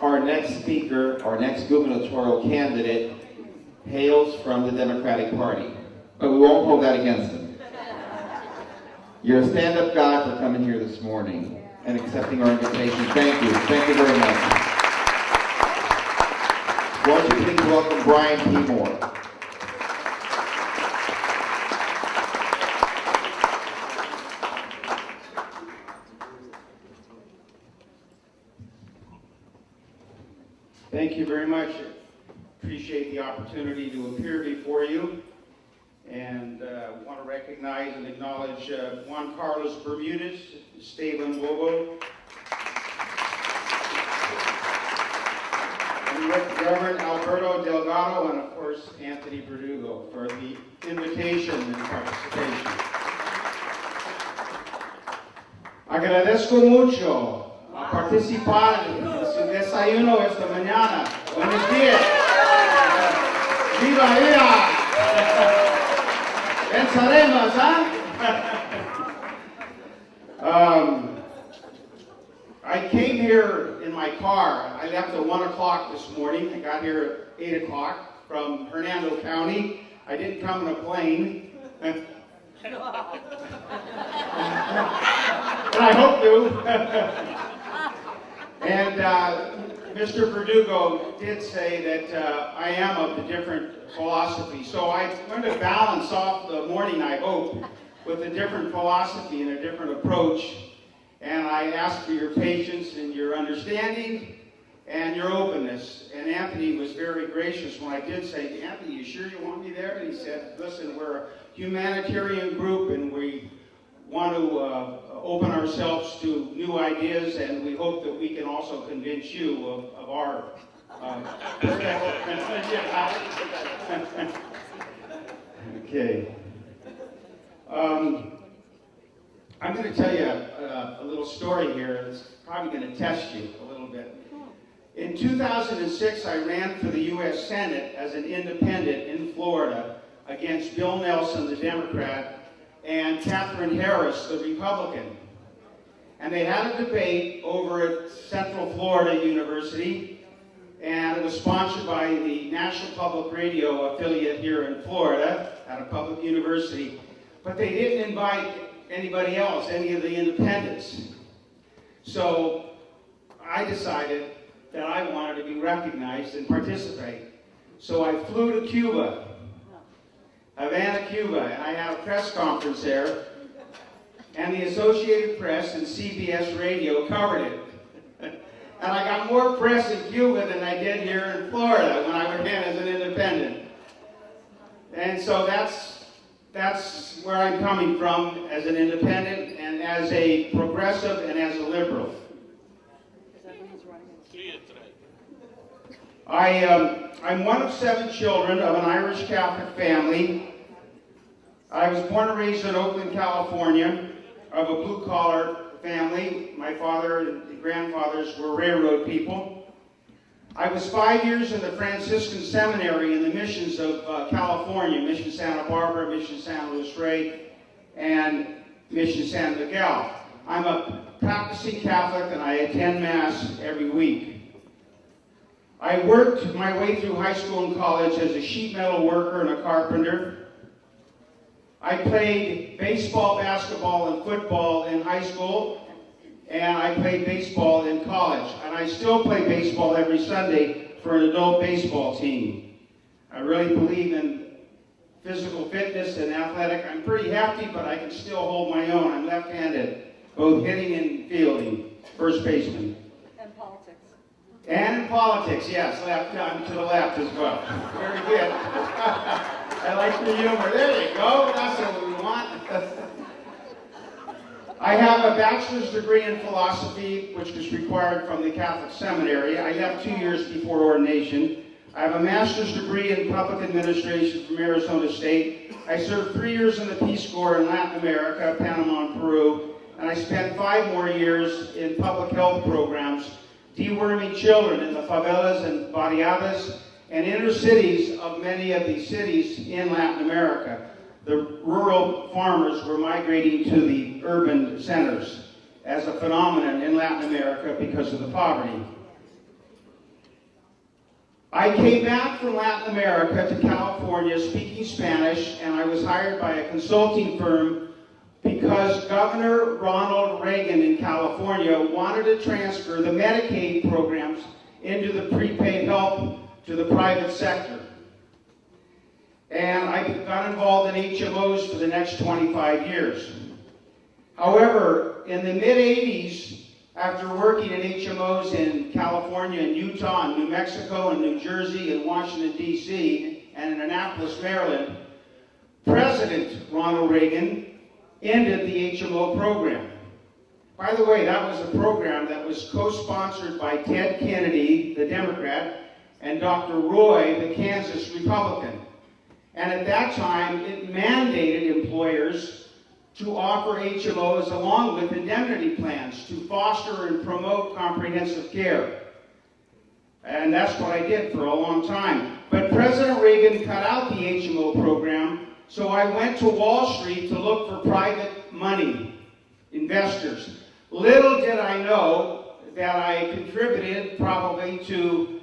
Our next speaker, our next gubernatorial candidate, hails from the Democratic Party, but we won't hold that against him. You're a stand-up guy for coming here this morning and accepting our invitation. Thank you. Thank you very much. Won't you please welcome Brian P. Moore. Thank you very much. Appreciate the opportunity to appear before you, and want to recognize and acknowledge Juan Carlos Bermudez, Esteban Bobo, and Reverend Alberto Delgado, and of course Anthony Verdugo for the invitation and participation. Agradezco mucho a participar en su desayuno esta mañana. Buenos días. Viva, viva. Pensaremos, I came here in my car. I left at 1 o'clock this morning. I got here at 8 o'clock from Hernando County. I didn't come in a plane. But I hope to. And Mr. Verdugo did say that I am of a different philosophy. So I'm going to balance off the morning, I hope, with a different philosophy and a different approach. And I ask for your patience and your understanding and your openness. And Anthony was very gracious when I did say, Anthony, you sure you want me there? And he said, listen, we're a humanitarian group and we want to open ourselves to new ideas, and we hope that we can also convince you of our Okay. I'm going to tell you a little story here that's probably going to test you a little bit. In 2006, I ran for the U.S. Senate as an independent in Florida against Bill Nelson, the Democrat, and Catherine Harris, the Republican. And they had a debate over at Central Florida University, and it was sponsored by the National Public Radio affiliate here in Florida at a public university. But they didn't invite anybody else, any of the independents. So I decided that I wanted to be recognized and participate. So I flew to Cuba, Havana, Cuba, and I had a press conference there, and the Associated Press and CBS Radio covered it. And I got more press in Cuba than I did here in Florida when I ran as an independent. And so that's where I'm coming from as an independent and as a progressive and as a liberal. I'm one of 7 children of an Irish Catholic family. I was born and raised in Oakland, California, of a blue-collar family. My father and grandfathers were railroad people. I was 5 years in the Franciscan Seminary in the missions of California, Mission Santa Barbara, Mission San Luis Rey, and Mission San Miguel. I'm a practicing Catholic and I attend Mass every week. I worked my way through high school and college as a sheet metal worker and a carpenter. I played baseball, basketball, and football in high school, and I played baseball in college. And I still play baseball every Sunday for an adult baseball team. I really believe in physical fitness and athletic. I'm pretty hefty, but I can still hold my own. I'm left-handed, both hitting and fielding, first baseman. And politics. And in politics, yes, I'm to the left as well. Very good. I like your humor. There you go. That's what we want. I have a bachelor's degree in philosophy, which was required from the Catholic Seminary. I left 2 years before ordination. I have a master's degree in public administration from Arizona State. I served 3 years in the Peace Corps in Latin America, Panama, and Peru. And I spent 5 more years in public health programs, deworming children in the favelas and barriadas and inner cities of many of these cities in Latin America. The rural farmers were migrating to the urban centers as a phenomenon in Latin America because of the poverty. I came back from Latin America to California speaking Spanish, and I was hired by a consulting firm because Governor Ronald Reagan in California wanted to transfer the Medicaid programs into the prepaid help to the private sector. And I got involved in HMOs for the next 25 years. However, in the mid-'80s, after working in HMOs in California and Utah and New Mexico and New Jersey and Washington, D.C. and in Annapolis, Maryland, President Ronald Reagan ended the HMO program. By the way, that was a program that was co-sponsored by Ted Kennedy, the Democrat, and Dr. Roy, the Kansas Republican. And at that time, it mandated employers to offer HMOs along with indemnity plans to foster and promote comprehensive care. And that's what I did for a long time. But President Reagan cut out the HMO program, so I went to Wall Street to look for private money, investors. Little did I know that I contributed probably to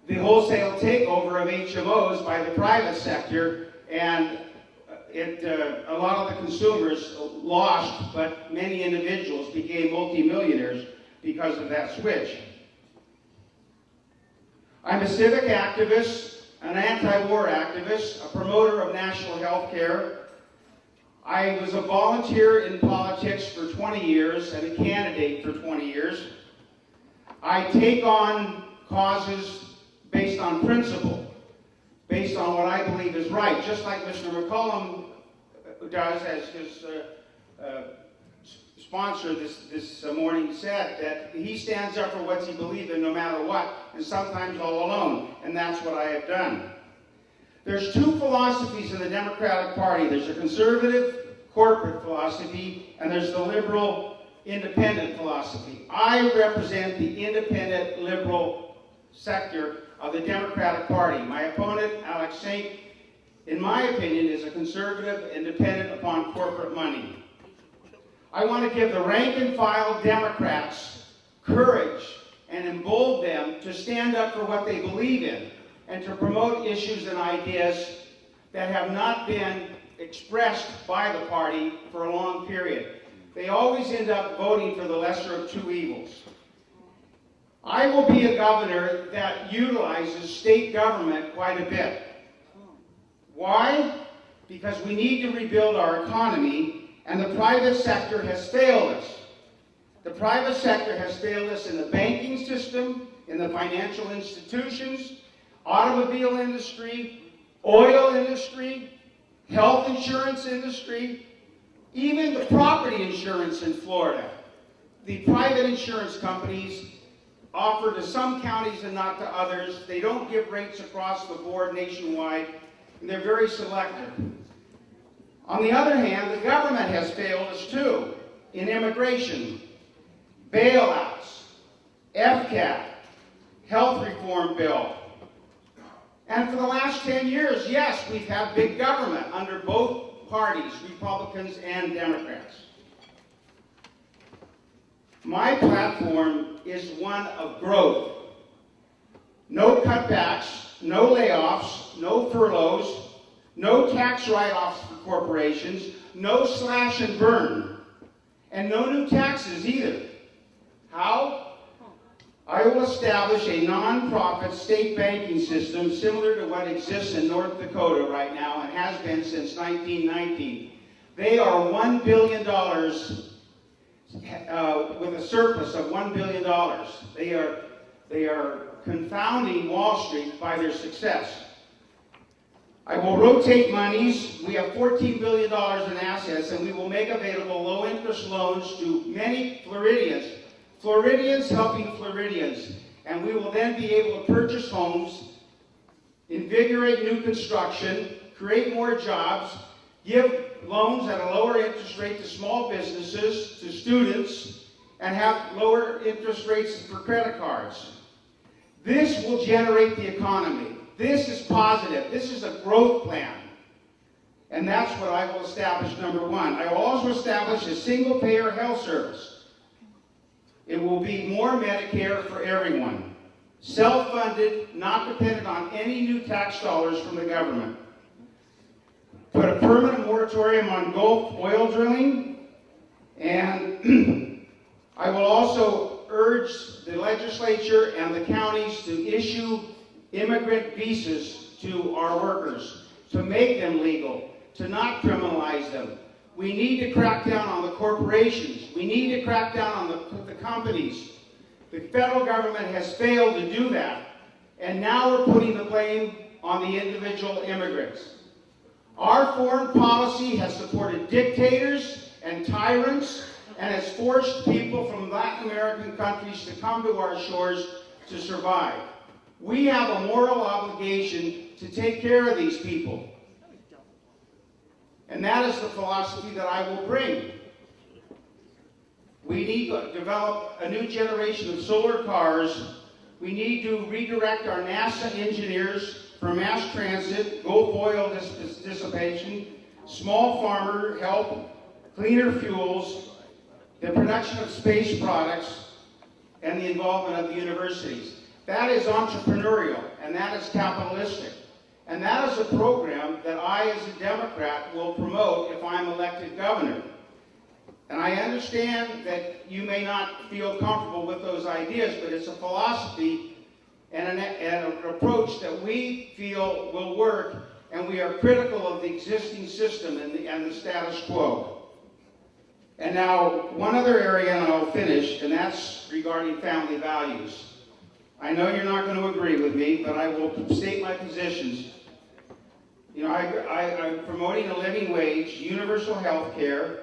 the wholesale takeover of HMOs by the private sector, and a lot of the consumers lost, but many individuals became multimillionaires because of that switch. I'm a civic activist, an anti-war activist, a promoter of national health care. I was a volunteer in politics for 20 years and a candidate for 20 years. I take on causes based on principle, based on what I believe is right, just like Mr. McCollum does, as his sponsor this morning said, that he stands up for what he believes in no matter what, and sometimes all alone, and that's what I have done. There's two philosophies in the Democratic Party. There's a conservative corporate philosophy, and there's the liberal independent philosophy. I represent the independent liberal sector of the Democratic Party. My opponent, Alex Saint, in my opinion, is a conservative and dependent upon corporate money. I want to give the rank and file Democrats courage and embolden them to stand up for what they believe in and to promote issues and ideas that have not been expressed by the party for a long period. They always end up voting for the lesser of two evils. I will be a governor that utilizes state government quite a bit. Why? Because we need to rebuild our economy, and the private sector has failed us. The private sector has failed us in the banking system, in the financial institutions, automobile industry, oil industry, health insurance industry, even the property insurance in Florida. The private insurance companies offer to some counties and not to others. They don't give rates across the board nationwide, and they're very selective. On the other hand, the government has failed us too in immigration, bailouts, FCAT, health reform bill. And for the last 10 years, yes, we've had big government under both parties, Republicans and Democrats. My platform is one of growth. No cutbacks, no layoffs, no furloughs, no tax write-offs for corporations, no slash and burn, and no new taxes either. How? I will establish a non-profit state banking system similar to what exists in North Dakota right now and has been since 1919. They are $1 billion with a surplus of $1 billion. They are confounding Wall Street by their success. I will rotate monies. We have $14 billion in assets, and we will make available low-interest loans to many Floridians. Floridians helping Floridians. And we will then be able to purchase homes, invigorate new construction, create more jobs, give loans at a lower interest rate to small businesses, to students, and have lower interest rates for credit cards. This will generate the economy. This is positive. This is a growth plan. And that's what I will establish, number one. I will also establish a single-payer health service. It will be more Medicare for everyone. self-funded, not dependent on any new tax dollars from the government. Put a permanent moratorium on Gulf oil drilling, and I will also urge the legislature and the counties to issue immigrant visas to our workers, to make them legal, to not criminalize them. We need to crack down on the corporations. We need to crack down on the companies. The federal government has failed to do that, and now we're putting the blame on the individual immigrants. Our foreign policy has supported dictators and tyrants and has forced people from Latin American countries to come to our shores to survive. We have a moral obligation to take care of these people. And that is the philosophy that I will bring. We need to develop a new generation of solar cars. We need to redirect our NASA engineers for mass transit, Gulf oil dissipation, small farmer help, cleaner fuels, the production of space products, and the involvement of the universities. That is entrepreneurial, and that is capitalistic. And that is a program that I, as a Democrat, will promote if I'm elected governor. And I understand that you may not feel comfortable with those ideas, but it's a philosophy and an approach that we feel will work, and we are critical of the existing system and the status quo. And now, one other area, and I'll finish, and that's regarding family values. I know you're not going to agree with me, but I will state my positions. You know, I'm promoting a living wage, universal health care,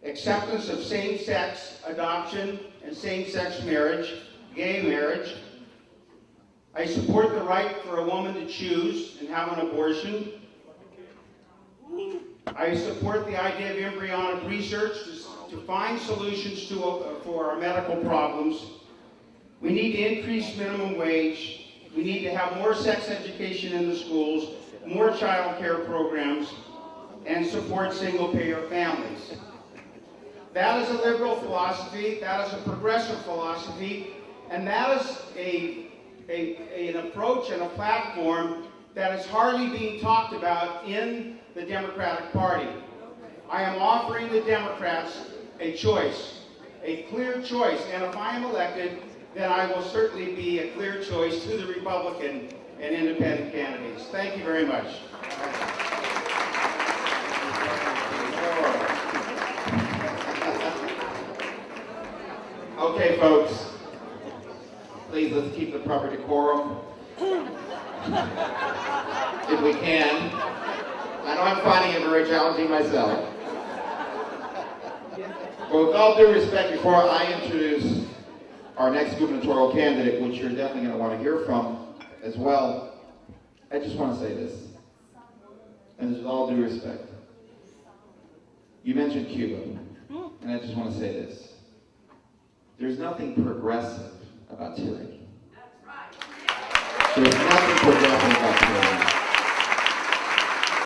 acceptance of same-sex adoption and same-sex marriage, gay marriage. I support the right for a woman to choose and have an abortion. I support the idea of embryonic research to find solutions for our medical problems. We need to increase minimum wage. We need to have more sex education in the schools, more child care programs, and support single-payer families. That is a liberal philosophy, that is a progressive philosophy, and that is an approach and a platform that is hardly being talked about in the Democratic Party. I am offering the Democrats a choice, a clear choice, and if I am elected, then I will certainly be a clear choice to the Republican and independent candidates. Thank you very much. Okay, folks, please let's keep the proper decorum. If we can. I know I'm finding it very challenging myself. But with all due respect, before I introduce our next gubernatorial candidate, which you're definitely going to want to hear from as well, I just want to say this, and with all due respect. You mentioned Cuba, and I just want to say this. There's nothing progressive about tyranny. There's nothing progressive about tyranny.